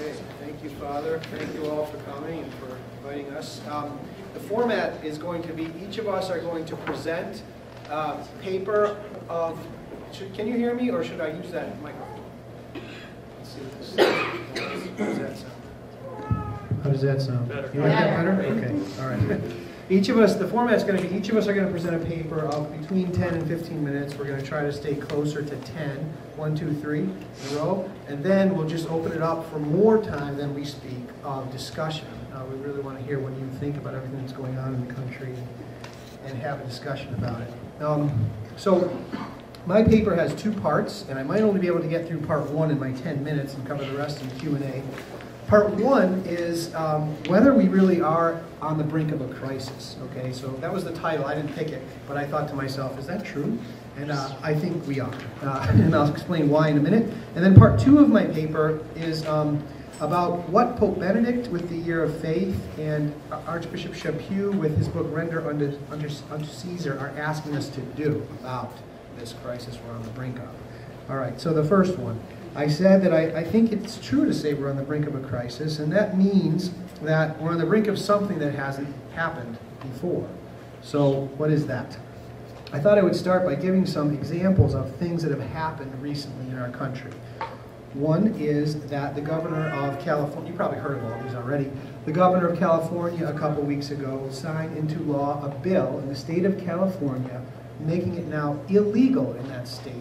Okay, thank you, Father. Thank you all for coming and for inviting us. The format is going to be, each of us are going to present a paper of, can you hear me, or should I use that microphone? Let's see if this, how does that sound? How does that sound? Better. You like that better? Okay, all right. Each of us, the format's going to be, each of us are going to present a paper of between 10 and 15 minutes. We're going to try to stay closer to 10, 1, 2, 3 in a row, and then we'll just open it up for more time than we speak of discussion. We really want to hear what you think about everything that's going on in the country and have a discussion about it. So my paper has 2 parts, and I might only be able to get through part 1 in my 10 minutes and cover the rest in Q&A. Part 1 is whether we really are on the brink of a crisis. Okay, so that was the title. I didn't pick it, but I thought to myself, is that true? And I think we are. And I'll explain why in a minute. And then part 2 of my paper is about what Pope Benedict with the Year of Faith and Archbishop Chaput with his book Render unto Caesar are asking us to do about this crisis we're on the brink of. All right, so the first one. I said that I think it's true to say we're on the brink of a crisis, and that means that we're on the brink of something that hasn't happened before. So what is that? I thought I would start by giving some examples of things that have happened recently in our country. One is that the governor of California, you probably heard of all these already, the governor of California a couple weeks ago signed into law a bill in the state of California making it now illegal in that state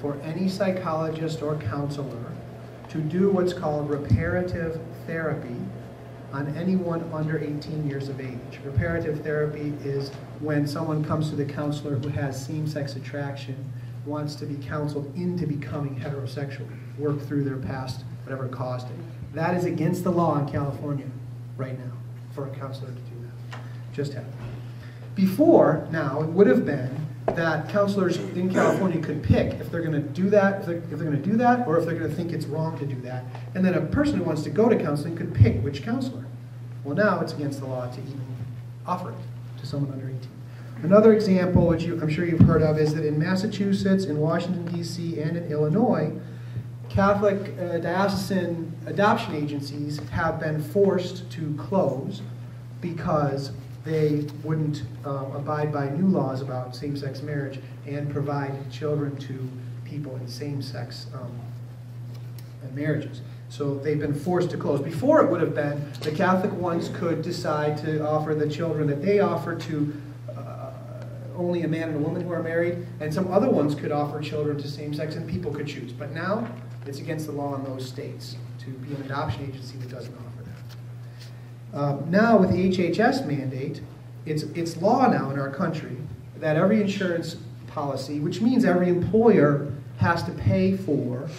for any psychologist or counselor to do what's called reparative therapy on anyone under 18 years of age. Reparative therapy is when someone comes to the counselor who has same-sex attraction, wants to be counseled into becoming heterosexual, work through their past, whatever caused it. That is against the law in California right now for a counselor to do that. Just happened. Before, now, it would have been that counselors in California could pick if they're going to do that, if they're going to do that, or if they're going to think it's wrong to do that. And then a person who wants to go to counseling could pick which counselor. Well, now it's against the law to even offer it to someone under 18. Another example, which I'm sure you've heard of, is that in Massachusetts, in Washington, D.C., and in Illinois, Catholic diocesan adoption agencies have been forced to close because they wouldn't abide by new laws about same-sex marriage and provide children to people in same-sex marriages. So they've been forced to close. Before it would have been the Catholic ones could decide to offer the children that they offer to only a man and a woman who are married, and some other ones could offer children to same-sex, and people could choose. But now it's against the law in those states to be an adoption agency that doesn't offer that. Now with the HHS mandate, it's law now in our country that every insurance policy, which means every employer has to pay for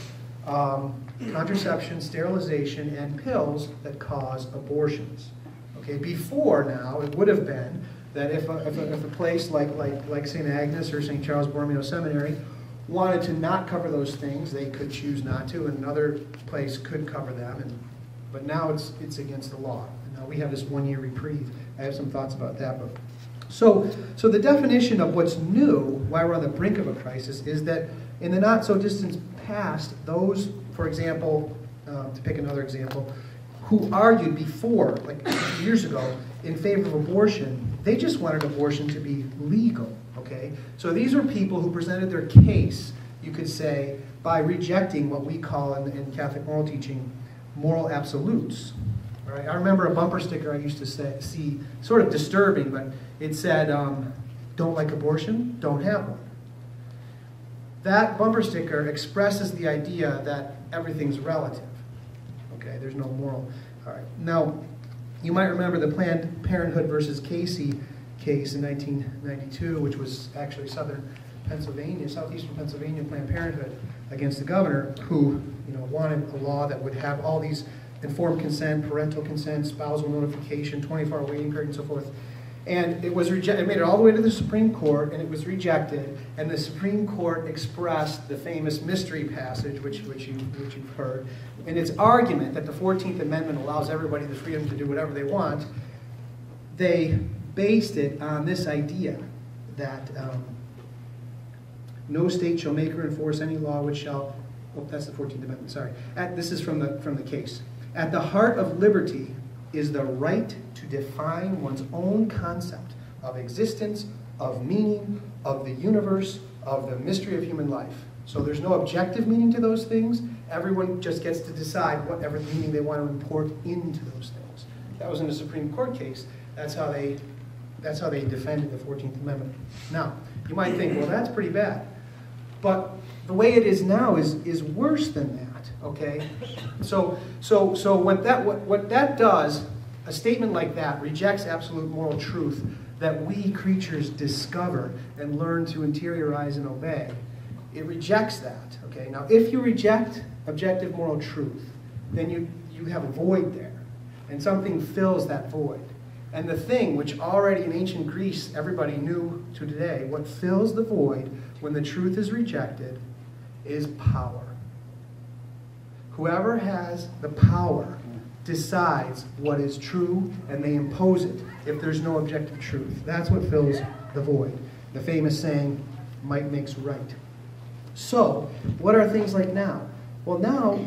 contraception, sterilization, and pills that cause abortions. Okay, before now, it would have been that if a place like St. Agnes or St. Charles Borromeo Seminary wanted to not cover those things, they could choose not to, and another place could cover them. But now it's against the law. And now we have this 1-year reprieve. I have some thoughts about that. But so the definition of what's new, why we're on the brink of a crisis, is that in the not so distant past, those, for example, to pick another example, who argued before, like years ago, in favor of abortion, they just wanted abortion to be legal, okay? So these are people who presented their case, you could say, by rejecting what we call in Catholic moral teaching, moral absolutes. All right? I remember a bumper sticker I used to see, sort of disturbing, but it said, don't like abortion, don't have one. That bumper sticker expresses the idea that everything's relative. Okay, there's no moral. All right. Now, you might remember the Planned Parenthood versus Casey case in 1992, which was actually southeastern Pennsylvania Planned Parenthood against the governor, who wanted a law that would have all these informed consent, parental consent, spousal notification, 24-hour waiting period, and so forth. And it was rejected. It made it all the way to the Supreme Court, and it was rejected. And the Supreme Court expressed the famous mystery passage, which you've heard, in its argument that the 14th Amendment allows everybody the freedom to do whatever they want. They based it on this idea that no state shall make or enforce any law which shall. Oh, that's the 14th Amendment. Sorry, this is from the case. At the heart of liberty is the right to define one's own concept of existence, of meaning, of the universe, of the mystery of human life. So there's no objective meaning to those things. Everyone just gets to decide whatever meaning they want to import into those things. That was in a Supreme Court case. That's how they defended the 14th Amendment. Now, you might think, well, that's pretty bad. But the way it is now is worse than that, okay? So what that does, a statement like that rejects absolute moral truth that we creatures discover and learn to interiorize and obey. It rejects that, okay? Now, if you reject objective moral truth, then you have a void there, and something fills that void. And the thing which already in ancient Greece everybody knew to today, what fills the void when the truth is rejected is power. Whoever has the power decides what is true, and they impose it if there's no objective truth. That's what fills the void. The famous saying, might makes right. So, what are things like now? Well, now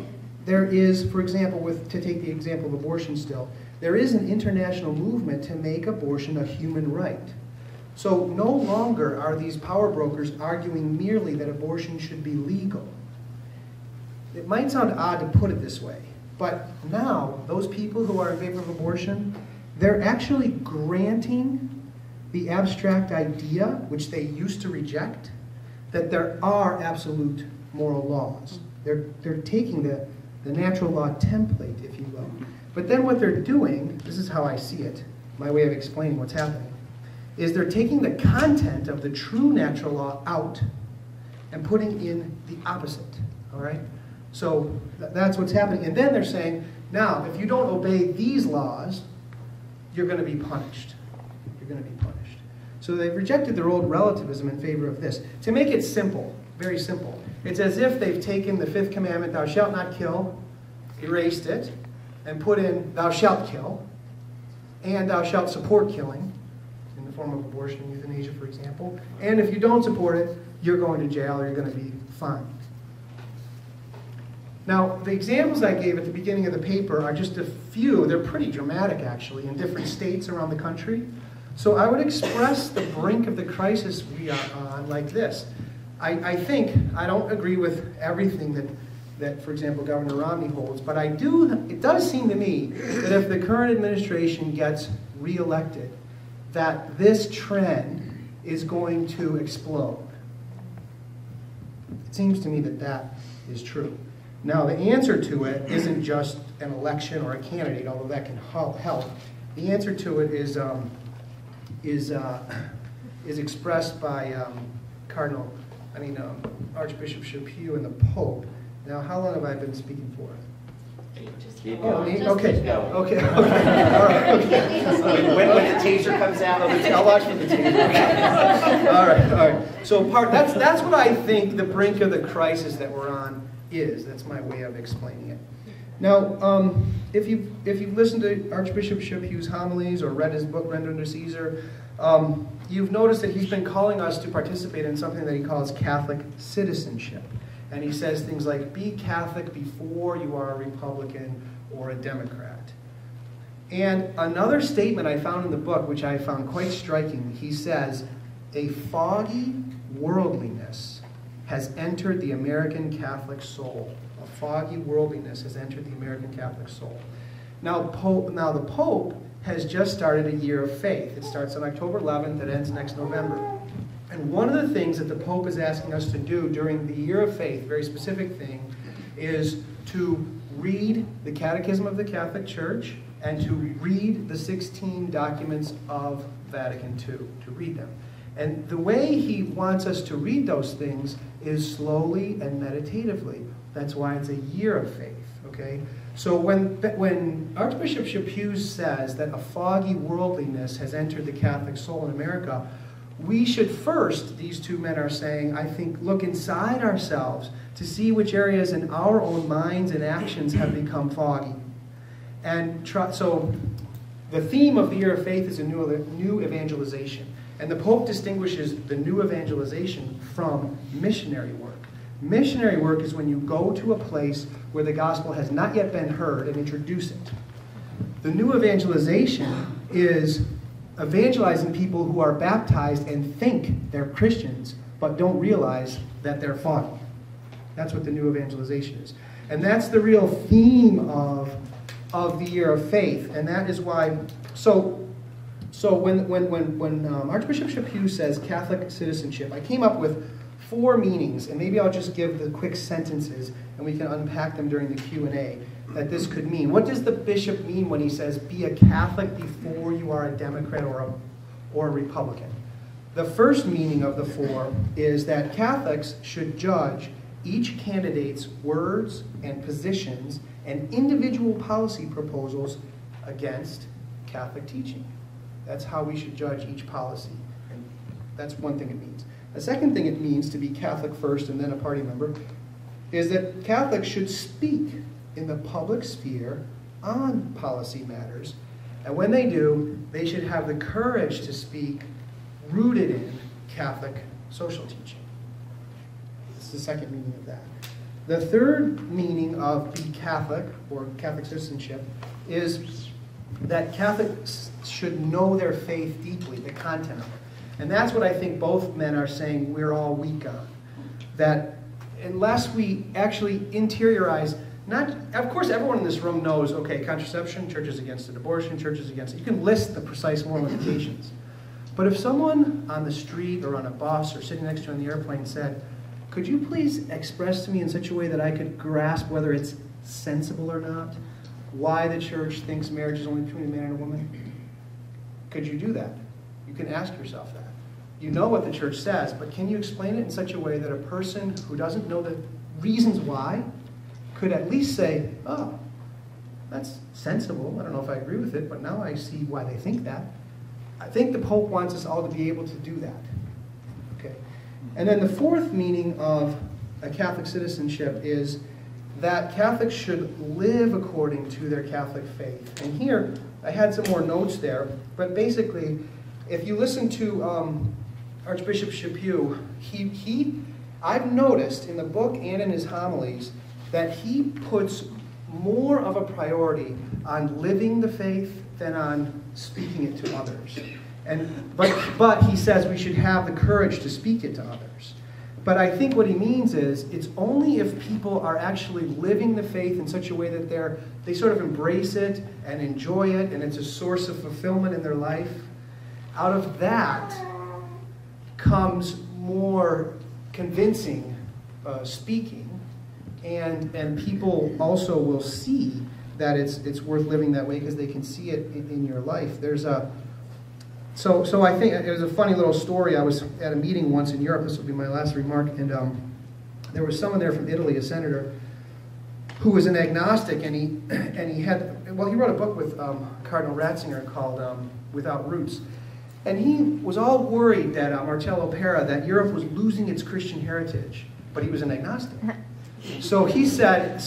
there is, for example, to take the example of abortion still, there is an international movement to make abortion a human right. So no longer are these power brokers arguing merely that abortion should be legal. It might sound odd to put it this way, but now those people who are in favor of abortion, they're actually granting the abstract idea, which they used to reject, that there are absolute moral laws. They're taking the natural law template, if you will. But then what they're doing, this is how I see it, my way of explaining what's happening, is they're taking the content of the true natural law out and putting in the opposite, all right? So that's what's happening. And then they're saying, now, if you don't obey these laws, you're going to be punished. You're going to be punished. So they've rejected their old relativism in favor of this. To make it simple, very simple, it's as if they've taken the fifth commandment, thou shalt not kill, erased it, and put in, thou shalt kill, and thou shalt support killing, in the form of abortion and euthanasia, for example. And if you don't support it, you're going to jail or you're going to be fined. Now, the examples I gave at the beginning of the paper are just a few. They're pretty dramatic, actually, in different states around the country. So I would express the brink of the crisis we are on like this. I think, I don't agree with everything that, for example, Governor Romney holds, but it does seem to me that if the current administration gets reelected, that this trend is going to explode. It seems to me that that is true. Now, the answer to it isn't just an election or a candidate, although that can help. The answer to it is expressed by Archbishop Chaput and the Pope. Now, how long have I been speaking for? Okay. All right. Okay. When the taser comes out, I'll watch for the taser. Okay. All right. So that's what I think the brink of the crisis that we're on is. That's my way of explaining it. Now, if you've listened to Archbishop Chaput's homilies or read his book, Render unto Caesar, you've noticed that he's been calling us to participate in something that he calls Catholic citizenship. And he says things like, be Catholic before you are a Republican or a Democrat. And another statement I found in the book, which I found quite striking, he says, a foggy worldliness has entered the American Catholic soul. A foggy worldliness has entered the American Catholic soul. Now the Pope has just started a year of faith. It starts on October 11th, it ends next November. And one of the things that the Pope is asking us to do during the year of faith, very specific thing, is to read the Catechism of the Catholic Church and to read the 16 documents of Vatican II, to read them. And the way he wants us to read those things is slowly and meditatively. That's why it's a year of faith, okay? So when Archbishop Chaput says that a foggy worldliness has entered the Catholic soul in America, we should first, these two men are saying, I think, look inside ourselves to see which areas in our own minds and actions have become foggy. And so the theme of the Year of Faith is a new evangelization. And the Pope distinguishes the new evangelization from missionary work. Missionary work is when you go to a place where the gospel has not yet been heard and introduce it. The new evangelization is evangelizing people who are baptized and think they're Christians, but don't realize that they're foggy. That's what the new evangelization is. And that's the real theme of the year of faith. And that is why, so when Archbishop Chaput says Catholic citizenship, I came up with 4 meanings, and maybe I'll just give the quick sentences and we can unpack them during the Q&A that this could mean. What does the bishop mean when he says be a Catholic before you are a Democrat or a Republican? The first meaning of the 4 is that Catholics should judge each candidate's words and positions and individual policy proposals against Catholic teaching. That's how we should judge each policy. And that's one thing it means. The second thing it means to be Catholic first and then a party member is that Catholics should speak in the public sphere on policy matters. And when they do, they should have the courage to speak rooted in Catholic social teaching. This is the second meaning of that. The third meaning of be Catholic, or Catholic citizenship, is that Catholics should know their faith deeply, the content of it. And that's what I think both men are saying we're all weak on. That unless we actually interiorize, of course everyone in this room knows, okay, contraception, church is against it, abortion, church is against it. You can list the precise moral implications. But if someone on the street or on a bus or sitting next to you on the airplane said, could you please express to me in such a way that I could grasp whether it's sensible or not, why the church thinks marriage is only between a man and a woman? Could you do that? You can ask yourself that. You know what the church says, but can you explain it in such a way that a person who doesn't know the reasons why could at least say, oh, that's sensible. I don't know if I agree with it, but now I see why they think that. I think the Pope wants us all to be able to do that. Okay. And then the fourth meaning of a Catholic citizenship is that Catholics should live according to their Catholic faith. And here, I had some more notes there, but basically, if you listen to Archbishop Chaput, I've noticed in the book and in his homilies that he puts more of a priority on living the faith than on speaking it to others. But he says we should have the courage to speak it to others. But I think what he means is it's only if people are actually living the faith in such a way that they sort of embrace it and enjoy it and it's a source of fulfillment in their life. Out of that comes more convincing speaking, and people also will see that it's worth living that way because they can see it in your life. So I think it was a funny little story. I was at a meeting once in Europe. This will be my last remark, and there was someone there from Italy, a senator, who was an agnostic, and he wrote a book with Cardinal Ratzinger called Without Roots. And he was all worried that Marcello Pera, that Europe was losing its Christian heritage, but he was an agnostic. So he said,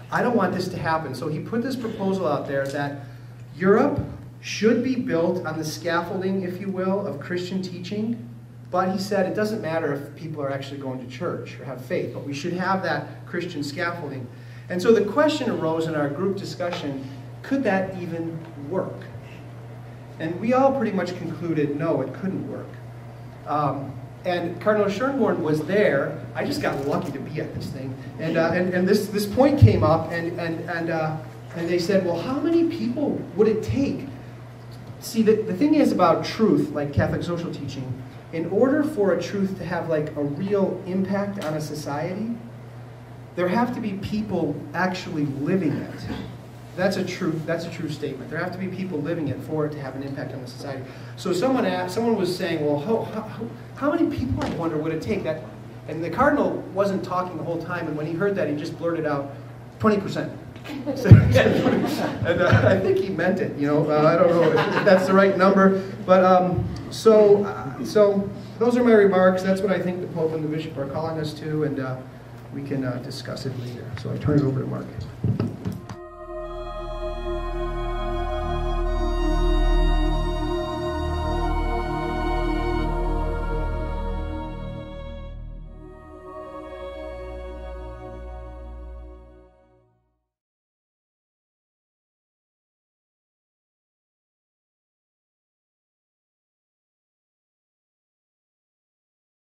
I don't want this to happen. So he put this proposal out there that Europe should be built on the scaffolding, if you will, of Christian teaching. But he said it doesn't matter if people are actually going to church or have faith, but we should have that Christian scaffolding. And so the question arose in our group discussion, could that even work? And we all pretty much concluded, no, it couldn't work. And Cardinal Schönborn was there. I just got lucky to be at this thing. And this point came up, and they said, well, how many people would it take? See, the thing is about truth, like Catholic social teaching, in order for a truth to have like a real impact on a society, there have to be people actually living it. That's a true statement. There have to be people living it for it to have an impact on the society. So someone was saying, well, how many people, I wonder, would it take? That? And the Cardinal wasn't talking the whole time, and when he heard that, he just blurted out, 20%. And I think he meant it, I don't know if that's the right number. But so those are my remarks. That's what I think the Pope and the Bishop are calling us to, and we can discuss it later. So I turn it over to Mark.